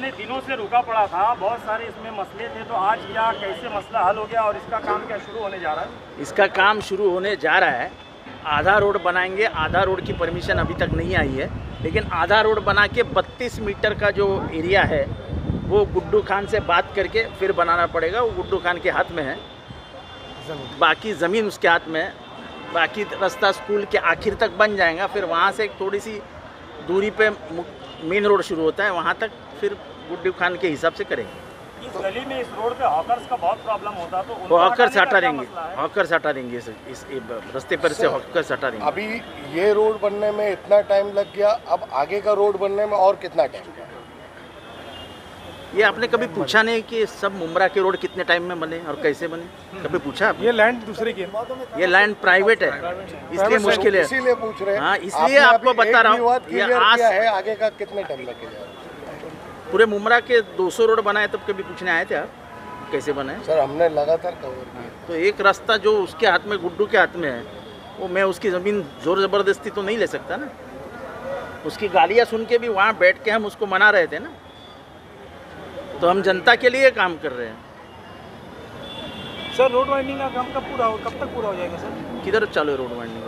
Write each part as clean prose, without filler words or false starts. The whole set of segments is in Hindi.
इतने दिनों से रुका पड़ा था, बहुत सारे इसमें मसले थे, तो आज क्या कैसे मसला हल हो गया और इसका काम क्या शुरू होने जा रहा है? इसका काम शुरू होने जा रहा है। आधा रोड बनाएंगे, आधा रोड की परमिशन अभी तक नहीं आई है, लेकिन आधा रोड बना के 32 मीटर का जो एरिया है वो गुड्डू खान से बात करके फिर बनाना पड़ेगा। वो गुड्डू खान के हाथ में है, बाकी ज़मीन उसके हाथ में है। बाकी रास्ता स्कूल के आखिर तक बन जाएगा, फिर वहाँ से थोड़ी सी दूरी पे मेन रोड शुरू होता है, वहाँ तक फिर गुड्डू खान के हिसाब से करेंगे। इस गली में, इस रोड पे हॉकर्स का बहुत प्रॉब्लम होता है, तो वो हॉकर्स हटाने हटा का क्या देंगे, मसला है? हॉकर्स हटा देंगे, इस रास्ते पर से हॉकर्स हटा देंगे। अभी ये रोड बनने में इतना टाइम लग गया, अब आगे का रोड बनने में और कितना टाइम लगेगा? ये आपने कभी पूछा नहीं कि सब मुमरा के रोड कितने टाइम में बने और कैसे बने? कभी पूछा आपने? ये लैंड दूसरे की है। ये लैंड प्राइवेट है, इसलिए मुश्किल है। इसीलिए पूछ रहे हैं। हाँ, इसलिए आपको बता रहा हूँ। ये आज है, आगे का कितने टाइम लगेगा? पूरे मुमरा के 200 रोड बनाए, तब कभी पूछने आए थे आप कैसे बनाए? सर हमने लगातार कवर किया। तो एक रास्ता जो उसके हाथ में, गुड्डू के हाथ में है, वो मैं उसकी ज़मीन ज़ोर ज़बरदस्ती तो नहीं ले सकता ना। उसकी गालियाँ सुन के भी वहाँ बैठ के हम उसको मना रहे थे ना। तो हम जनता के लिए काम कर रहे हैं। सर रोड वाइंडिंग का काम कब तक पूरा हो जाएगा सर? किधर चालू है रोड वाइंडिंग?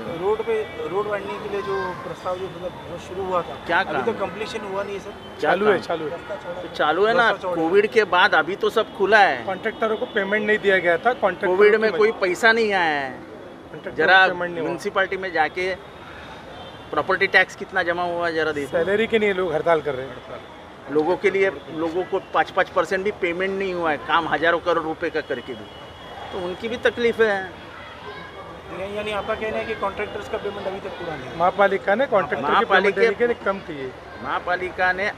रोड वाइंडिंग के लिए जो प्रस्ताव जो शुरू हुआ था, क्या अभी काम? तो कंप्लीशन हुआ नहीं है सर। चालू है तो चालू है ना। कोविड के बाद अभी तो सब खुला है। कॉन्ट्रैक्टरों को पेमेंट नहीं दिया गया था। कोविड में कोई पैसा नहीं आया है। जरा म्यूनसिपालिटी में जाके प्रॉपर्टी टैक्स कितना जमा हुआ जरा देखो। सैलरी के लिए लोग हड़ताल कर रहे हैं। लोगों के लिए, लोगों को 5% भी पेमेंट नहीं हुआ है, काम हजारों करोड़ रुपए का करके भी, तो उनकी भी तकलीफ है। यानी आपका कहना है कि कॉन्ट्रैक्टर्स का पेमेंट अभी तक पूरा नहीं है? महापालिका ने कॉन्ट्रैक्टर की पेमेंट देने के लिए कम की है। महापालिका ने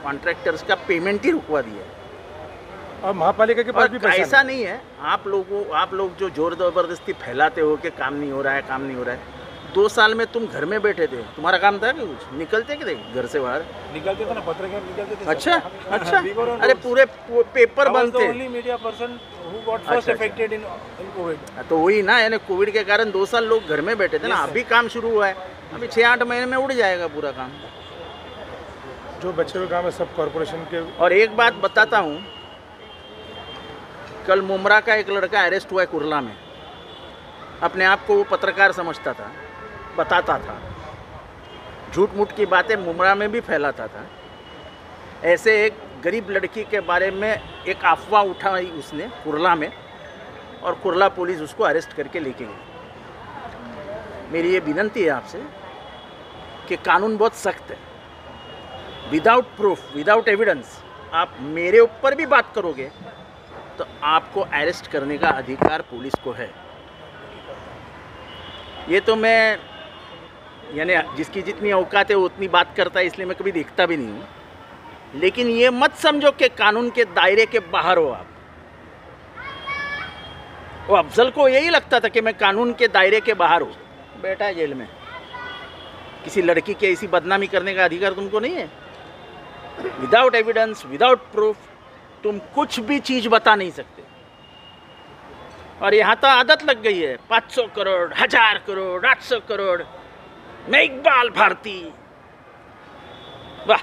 कॉन्ट्रैक्टर्स का पेमेंट ही रुकवा दिया। और महापालिका के पास भी पैसा ऐसा नहीं है। आप लोग जो जोर जबरदस्ती फैलाते हो कि काम नहीं हो रहा है, काम नहीं हो रहा है। 2 साल में तुम घर में बैठे थे, तुम्हारा काम था कि कुछ? निकलते कि घर से बाहर? निकलते थे ना, पत्रकार निकलते थे। अच्छा अच्छा। अरे पूरे पेपर बंद थे। Media person who got first affected in Covid. तो वही ना, यानी कोविड के कारण 2 साल लोग घर में बैठे थे ना। अभी काम शुरू हुआ है, अभी 6-8 महीने में उड़ जाएगा पूरा काम। जो बच्चे हुए काम है सब कॉर्पोरेशन के। और एक बात बताता हूँ, कल मुमरा का एक लड़का अरेस्ट हुआ है कुरला में। अपने आप को वो पत्रकार समझता था, बताता था, झूठ मूठ की बातें मुमरा में भी फैलाता था। ऐसे एक गरीब लड़की के बारे में एक अफवाह उठाई उसने कुरला में, और कुरला पुलिस उसको अरेस्ट करके लेके गई। मेरी ये विनती है आपसे कि कानून बहुत सख्त है। विदाउट प्रूफ, विदाउट एविडेंस आप मेरे ऊपर भी बात करोगे तो आपको अरेस्ट करने का अधिकार पुलिस को है। ये तो मैं, यानी जिसकी जितनी औकात है वो उतनी बात करता है, इसलिए मैं कभी देखता भी नहीं हूँ। लेकिन ये मत समझो कि कानून के दायरे के बाहर हो आप। वो अफजल को यही लगता था कि मैं कानून के दायरे के बाहर हूँ, बैठा है जेल में। किसी लड़की की ऐसी बदनामी करने का अधिकार तुमको नहीं है। विदाउट एविडेंस, विदाउट प्रूफ तुम कुछ भी चीज़ बता नहीं सकते। और यहाँ तो आदत लग गई है, 500 करोड़, 1000 करोड़, 800 करोड़, मैं इकबाल भारती। वाह,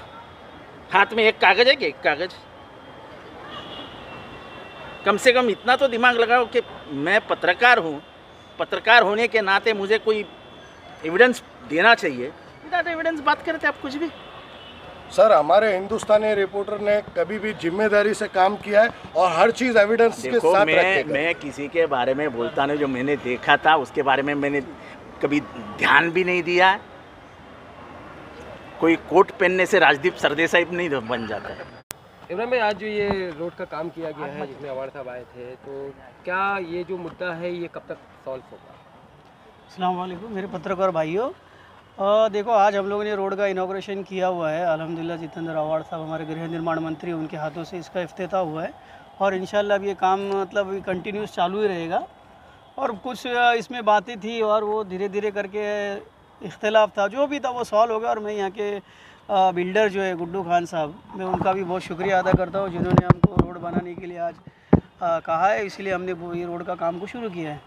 हाथ में एक कागज है कि एक कागज? कम से कम इतना तो दिमाग लगाओ कि मैं पत्रकार हूँ, पत्रकार होने के नाते मुझे कोई एविडेंस देना चाहिए। विदाउट एविडेंस बात करते आप कुछ भी। सर हमारे हिंदुस्तानी रिपोर्टर ने कभी भी जिम्मेदारी से काम किया है और हर चीज़ एविडेंस के साथ रखेगा। मैं किसी के बारे में बोलता नहीं, जो मैंने देखा था उसके बारे में मैंने कभी ध्यान भी नहीं दिया। कोई कोट पहनने से राजदीप सरदेसाई नहीं बन जाता है। इमरान भाई, आज जो ये रोड का काम किया गया है जिसमें अवार्ड साहब आए थे, तो क्या ये जो मुद्दा है ये कब तक सॉल्व होगा? अस्सलाम वालेकुम मेरे पत्रकार भाइयों। देखो, आज हम लोगों ने रोड का इनॉग्रेशन किया हुआ है। अल्हम्दुलिल्लाह जितेंद्र आवाड़ साहब हमारे गृह निर्माण मंत्री, उनके हाथों से इसका इफ्तिताह हुआ है। और इंशाल्लाह अब ये काम मतलब कंटिन्यूस चालू ही रहेगा। और कुछ इसमें बातें थी और वो धीरे धीरे करके इख्तिलाफ था, जो भी था वो सॉल्व हो गया। और मैं यहाँ के बिल्डर जो है गुड्डू खान साहब, मैं उनका भी बहुत शुक्रिया अदा करता हूँ जिन्होंने हमको रोड बनाने के लिए आज कहा है। इसलिए हमने ये रोड का काम को शुरू किया है।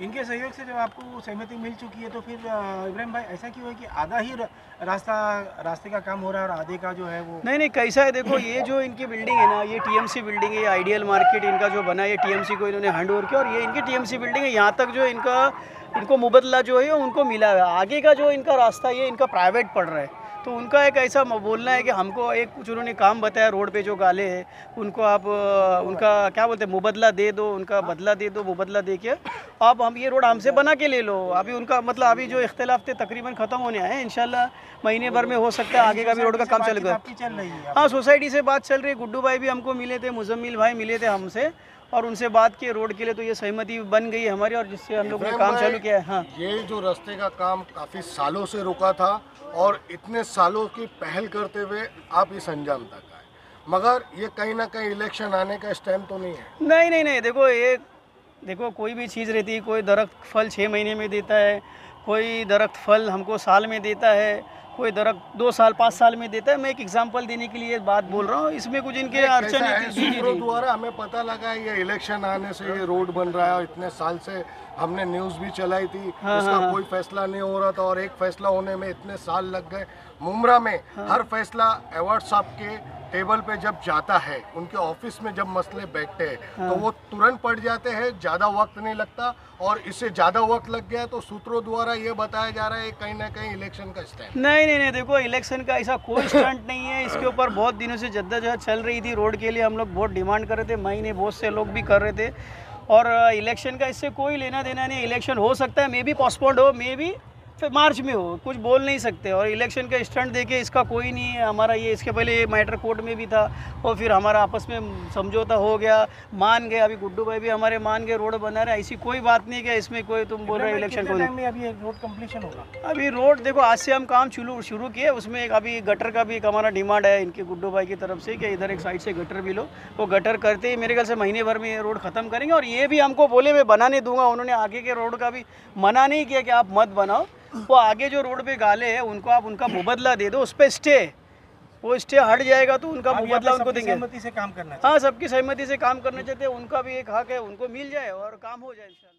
इनके सहयोग से जब आपको सहमति मिल चुकी है तो फिर इब्राहिम भाई ऐसा क्यों है कि आधा ही रास्ते का काम हो रहा है और आधे का जो है वो नहीं कैसा है देखो, ये जो इनकी बिल्डिंग है ना, ये टीएमसी बिल्डिंग है, ये आइडियल मार्केट इनका जो बना है, ये टीएमसी को इन्होंने हैंड ओवर किया और ये इनकी टीएमसी बिल्डिंग है। यहाँ तक जो इनको मुबदला जो है उनको मिला है। आगे का जो इनका रास्ता ये इनका प्राइवेट पड़ रहा है, तो उनका एक ऐसा बोलना है कि हमको एक कुछ उन्होंने काम बताया, रोड पे जो गाले हैं उनको आप उनका क्या बोलते हैं मुबदला दे दो, उनका बदला दे दो, मुबदला दे के आप हम ये रोड हमसे बना के ले लो। अभी उनका मतलब अभी जो इख्तिलाफ थे तकरीबन ख़त्म होने आए हैं, इंशाल्लाह महीने भर में हो सकता है आगे का भी रोड का काम चलेगा। चल रही है? हाँ, सोसाइटी से बात चल रही है। गुड्डू भाई भी हमको मिले थे, मुजम्मिल भाई मिले थे हमसे और उनसे बात की रोड के लिए, तो ये सहमति बन गई है हमारी और जिससे हम लोग ने काम चालू किया है। हाँ, ये जो रास्ते का काम काफ़ी सालों से रुका था और इतने सालों की पहल करते हुए आप इस अंजाम तक आए, मगर ये कहीं ना कहीं इलेक्शन आने का स्टैंप तो नहीं है? नहीं, देखो कोई भी चीज़ रहती है, कोई दरख्त फल 6 महीने में देता है, कोई दरख्त फल हमको साल में देता है, कोई दरख्त 2 साल 5 साल में देता है। मैं एक एग्जांपल देने के लिए बात बोल रहा हूँ, इसमें कुछ इनके अड़चन है। सूत्रों द्वारा हमें पता लगा ये इलेक्शन आने से ये रोड बन रहा है और इतने साल से हमने न्यूज़ भी चलाई थी, उसका कोई फैसला नहीं हो रहा था और एक फैसला होने में इतने साल लग गए। मुमरा में हर फैसला अवार्ड साहब के टेबल पे जब जाता है, उनके ऑफिस में जब मसले बैठते हैं तो वो तुरंत पड़ जाते हैं, ज़्यादा वक्त नहीं लगता और इससे ज़्यादा वक्त लग गया तो सूत्रों द्वारा ये बताया जा रहा है कहीं ना कहीं इलेक्शन का स्टैंड। नहीं, देखो इलेक्शन का ऐसा कोई स्टंट नहीं है। इसके ऊपर बहुत दिनों से जद्दोजहद चल रही थी। रोड के लिए हम लोग बहुत डिमांड कर रहे थे, महीने बहुत से लोग भी कर रहे थे और इलेक्शन का इससे कोई लेना देना नहीं। इलेक्शन हो सकता है, मे बी पोस्टपोन्ड हो, मे बी फिर मार्च में हो, कुछ बोल नहीं सकते। और इलेक्शन का स्टंट देके इसका कोई नहीं है। हमारा ये इसके पहले ये मैटर कोर्ट में भी था और फिर हमारा आपस में समझौता हो गया, मान गए। अभी गुड्डू भाई भी हमारे मान गए, रोड बना रहे। ऐसी कोई बात नहीं कि इसमें कोई तुम बोल रहे हो इलेक्शन को नहीं। अभी रोड कंप्लीशन होगा? अभी रोड देखो आज से हम काम शुरू किए, उसमें एक अभी गटर का भी एक हमारा डिमांड है इनके गुड्डू भाई की तरफ से कि इधर एक साइड से गटर भी लो। वो गटर करते ही मेरे ख्याल से महीने भर में ये रोड ख़त्म करेंगे और ये भी हमको बोले मैं बनाने दूंगा। उन्होंने आगे के रोड का भी मना नहीं किया कि आप मत बनाओ, वो आगे जो रोड पे गाले हैं उनको आप उनका मुबदला दे दो, उस पर वो स्टे हट जाएगा तो उनका मुबदला उनको देंगे। सहमति से काम करना चाहिए। हाँ, सबकी सहमति से काम करना चाहते हैं, उनका भी एक हक है, उनको मिल जाए और काम हो जाए इंशाल्लाह।